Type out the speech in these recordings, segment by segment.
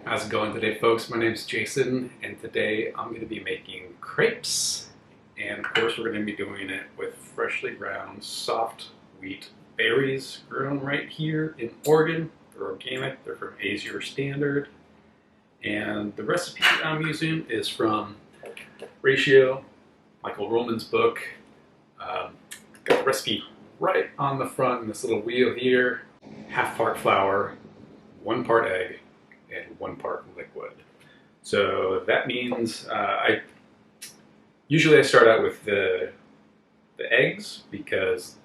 How's it going today, folks? My name is Jason, and today I'm going to be making crepes. And of course, we're going to be doing it with freshly ground soft wheat berries grown right here in Oregon. They're organic, they're from Azure Standard. And the recipe I'm using is from Ratio, Michael Roman's book. Got the recipe right on the front in this little wheel here. Half part flour, 1 part egg, and 1 part liquid. So that means I usually start out with the eggs because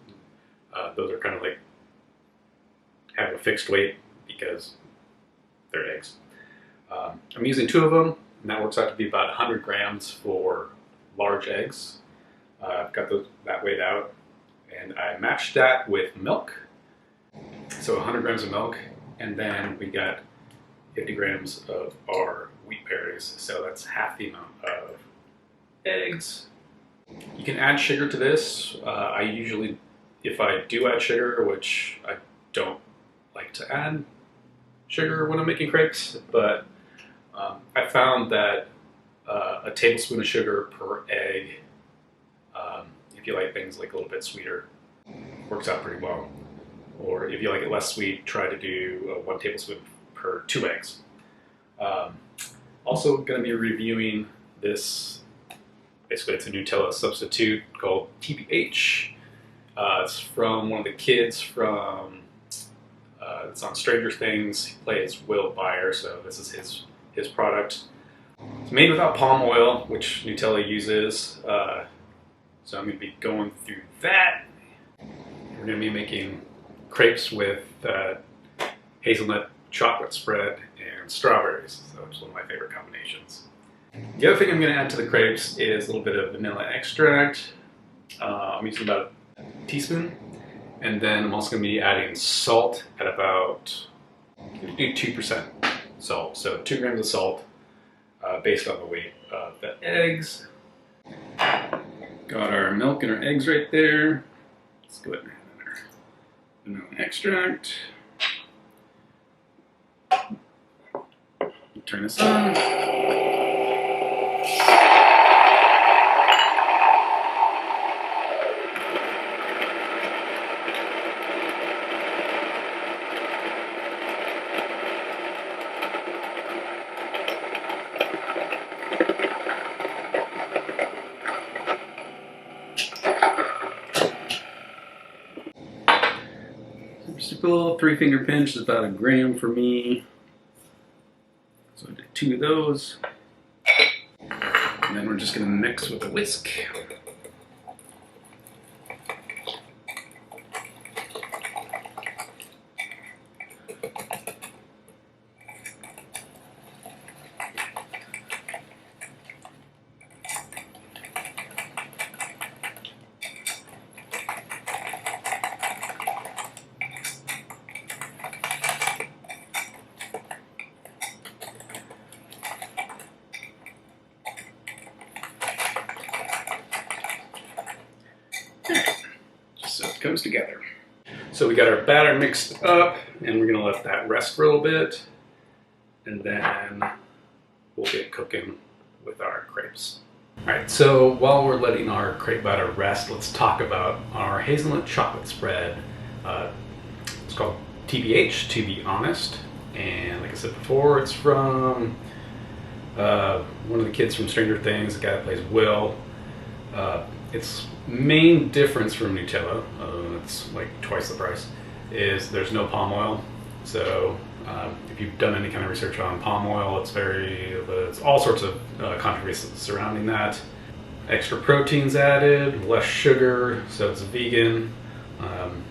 those are kind of like have a fixed weight because they're eggs. I'm using 2 of them, and that works out to be about 100 grams for large eggs. I've got that weighed out, and I matched that with milk. So 100 grams of milk, and then we got 50 grams of our wheat berries, so that's half the amount of eggs. You can add sugar to this. I usually, if I do add sugar, which I don't like to add sugar when I'm making crepes, but I found that a tablespoon of sugar per egg, if you like things like a little bit sweeter, works out pretty well. Or if you like it less sweet, try to do 1 tablespoon per 2 eggs. Also going to be reviewing this, basically it's a Nutella substitute called TBH. It's from one of the kids from, it's on Stranger Things. He plays Will Byers, so this is his product. It's made without palm oil, which Nutella uses. So I'm going to be going through that. We're going to be making crepes with hazelnut chocolate spread and strawberries. So it's one of my favorite combinations. The other thing I'm going to add to the crepes is a little bit of vanilla extract. I'm using about a teaspoon. And then I'm also going to be adding salt at about 2% salt. So 2 grams of salt based on the weight of the eggs. Got our milk and our eggs right there. Let's go ahead and add our vanilla extract. Turn this on. Just a little 3-finger pinch is about 1 gram for me. So I did 2 of those. And then we're just going to mix with a whisk. So it comes together. So we got our batter mixed up, and we're going to let that rest for a little bit, and then we'll get cooking with our crepes. Alright, so while we're letting our crepe batter rest, let's talk about our hazelnut chocolate spread. It's called TBH, to be honest, and like I said before, it's from one of the kids from Stranger Things, the guy that plays Will. Its main difference from Nutella, it's like twice the price, is there's no palm oil. So if you've done any kind of research on palm oil, it's all sorts of controversies surrounding that. Extra proteins added, less sugar, so it's vegan. Kind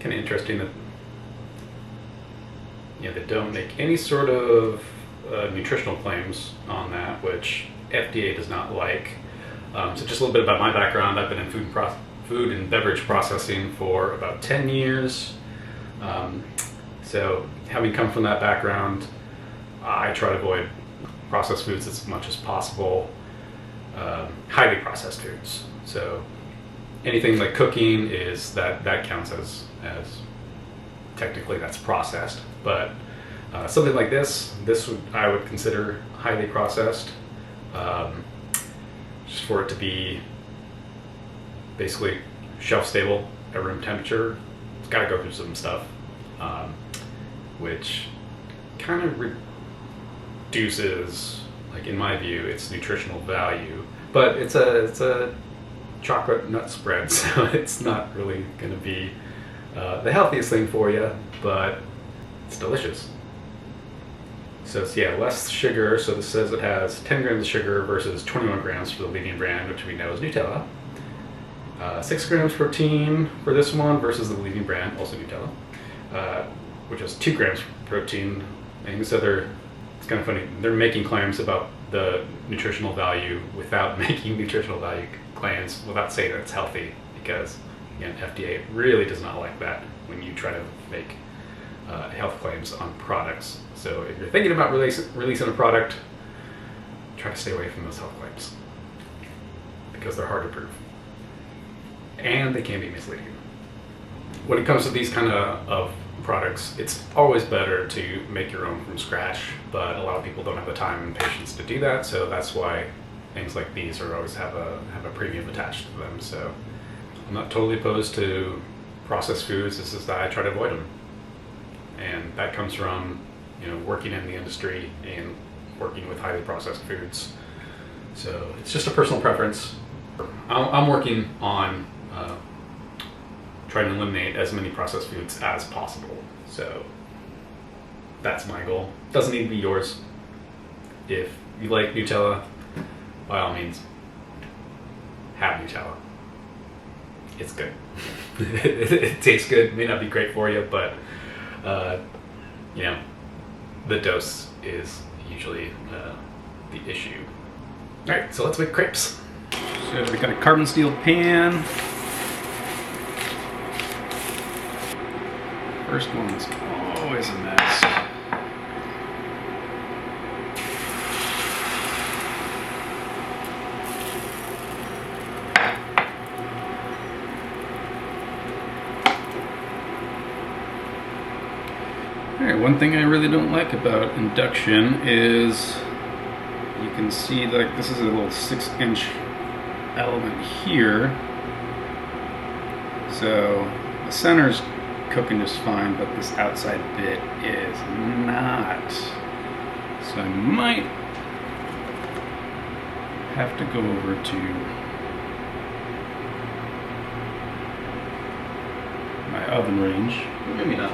of interesting that they don't make any sort of nutritional claims on that, which FDA does not like. So just a little bit about my background. I've been in food and beverage processing for about 10 years. So having come from that background, I try to avoid processed foods as much as possible, highly processed foods. So anything like cooking that counts as technically that's processed, but Something like this I would consider highly processed. Just for it to be basically shelf stable at room temperature, it's got to go through some stuff, which kind of reduces, like in my view, its nutritional value. But it's a chocolate nut spread, so it's not really going to be the healthiest thing for you, but it's delicious. So it's, yeah, less sugar. So this says it has 10 grams of sugar versus 21 grams for the leading brand, which we know is Nutella. 6 grams protein for this one versus the leading brand, also Nutella, which is 2 grams protein. And so it's kind of funny, they're making claims about the nutritional value without making nutritional value claims, without saying that it's healthy, because again, FDA really does not like that when you try to make health claims on products. So if you're thinking about releasing a product, try to stay away from those health claims, because they're hard to prove and they can be misleading. When it comes to these kind of products, it's always better to make your own from scratch, but a lot of people don't have the time and patience to do that, so that's why things like these are always have a premium attached to them. So I'm not totally opposed to processed foods. It's just that I try to avoid them, and that comes from working in the industry and working with highly processed foods. So it's just a personal preference. I'm working on trying to eliminate as many processed foods as possible. So that's my goal. Doesn't need to be yours. If you like Nutella, by all means, have Nutella. It's good. It tastes good. It may not be great for you, but the dose is usually the issue. All right, so let's make crepes. So we got a carbon steel pan. First one's always a mess. Alright, one thing I really don't like about induction is you can see that this is a little 6-inch element here. So the center's cooking just fine, but this outside bit is not. So I might have to go over to my oven range. Maybe not.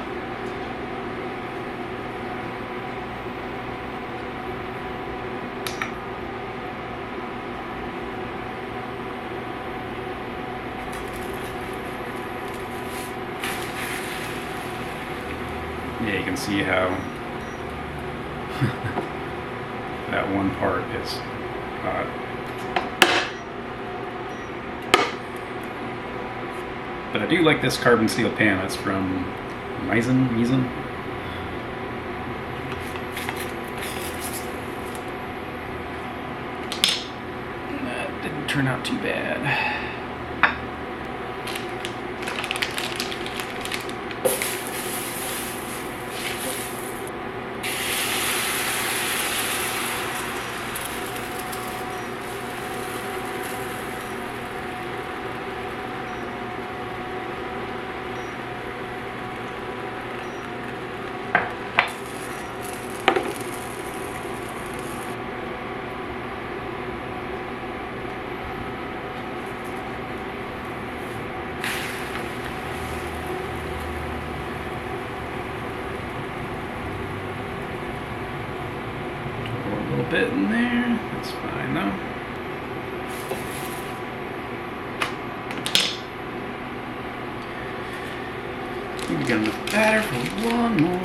Yeah, you can see how that one part is hot. But I do like this carbon steel pan. It's from Meissen. That didn't turn out too bad. Bit in there, that's fine though. We got enough batter for one more.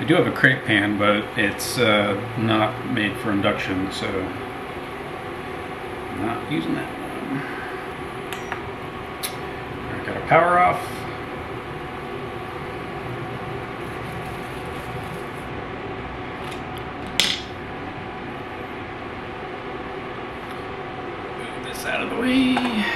I do have a crepe pan, but it's not made for induction, so I'm not using that one. Alright, got our power off. Move this out of the way.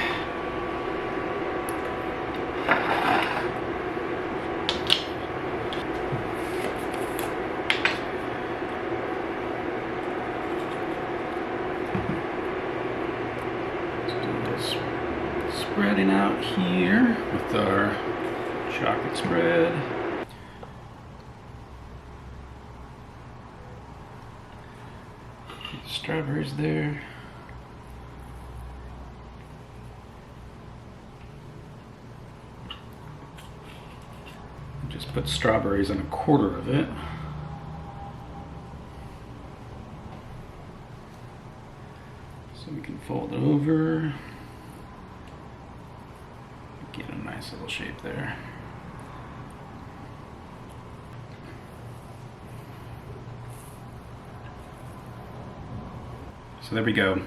Spreading out here with our chocolate spread. Get the strawberries there. Just put strawberries in a quarter of it. So we can fold it over. Get a nice little shape there. So there we go.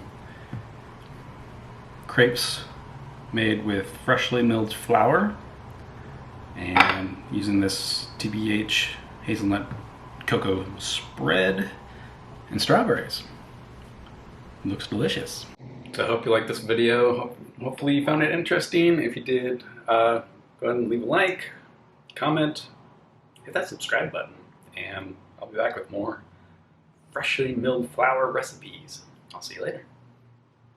Crepes made with freshly milled flour and using this TBH hazelnut cocoa spread and strawberries. It looks delicious. So I hope you liked this video. Hopefully you found it interesting. If you did, go ahead and leave a like, comment, hit that subscribe button, and I'll be back with more freshly milled flour recipes. I'll see you later.